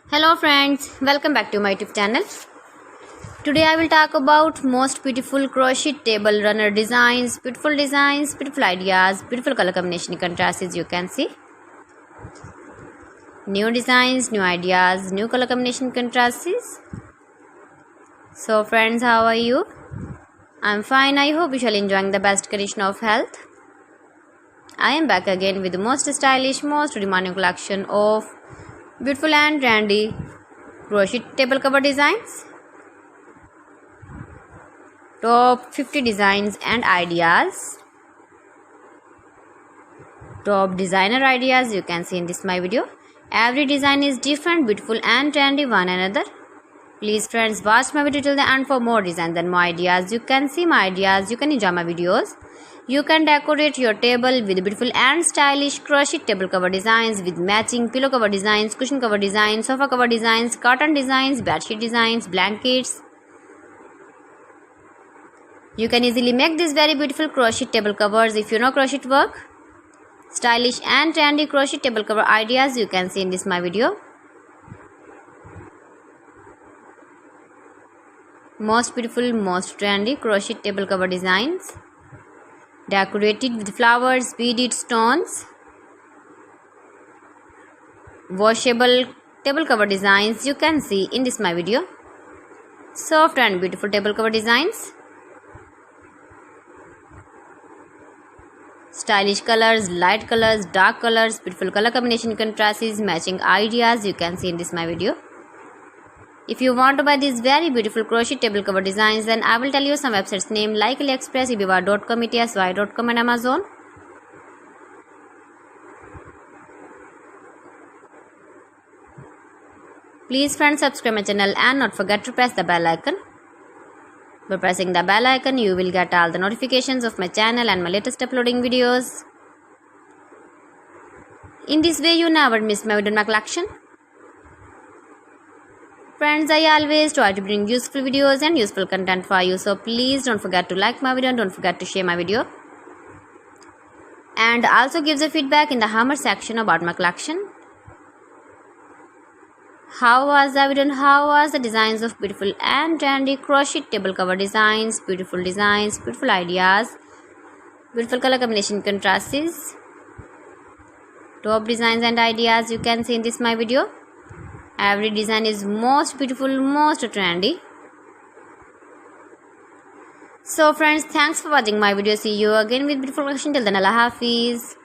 Hello friends, welcome back to my YouTube channel. Today I will talk about most beautiful crochet table runner designs, beautiful ideas, beautiful color combination contrasts as you can see. New designs, new ideas, new color combination contrasts. So friends, how are you? I'm fine. I hope you shall enjoying the best condition of health. I am back again with the most stylish, most demanding collection of beautiful and trendy crochet table cover designs. Top 50 designs and ideas. Top designer ideas you can see in this my video. Every design is different, beautiful and trendy one another. Please friends, watch my video till the end for more designs and more ideas. You can see my ideas, you can enjoy my videos. You can decorate your table with beautiful and stylish crochet table cover designs with matching pillow cover designs, cushion cover designs, sofa cover designs, curtain designs, bedsheet designs, blankets. You can easily make these very beautiful crochet table covers if you know crochet work. Stylish and trendy crochet table cover ideas you can see in this my video. Most beautiful, most trendy crochet table cover designs. Decorated with flowers, beaded stones. Washable table cover designs you can see in this my video. Soft and beautiful table cover designs. Stylish colors, light colors, dark colors, beautiful color combination contrasts, matching ideas you can see in this my video. If you want to buy these very beautiful crochet table cover designs, then I will tell you some websites name like AliExpress, eBay.com, ETSY.com and Amazon. Please friends, subscribe my channel and not forget to press the bell icon. By pressing the bell icon, you will get all the notifications of my channel and my latest uploading videos. In this way, you never miss my video in my collection. Friends, I always try to bring useful videos and useful content for you. So please don't forget to like my video and don't forget to share my video. And also give the feedback in the comment section about my collection. How was the video and how was the designs of beautiful and trendy crochet table cover designs, beautiful ideas, beautiful color combination contrasts. Top designs and ideas you can see in this my video. Every design is most beautiful, most trendy. So friends, thanks for watching my video. See you again with beautiful collection. Till then, Allah Hafiz.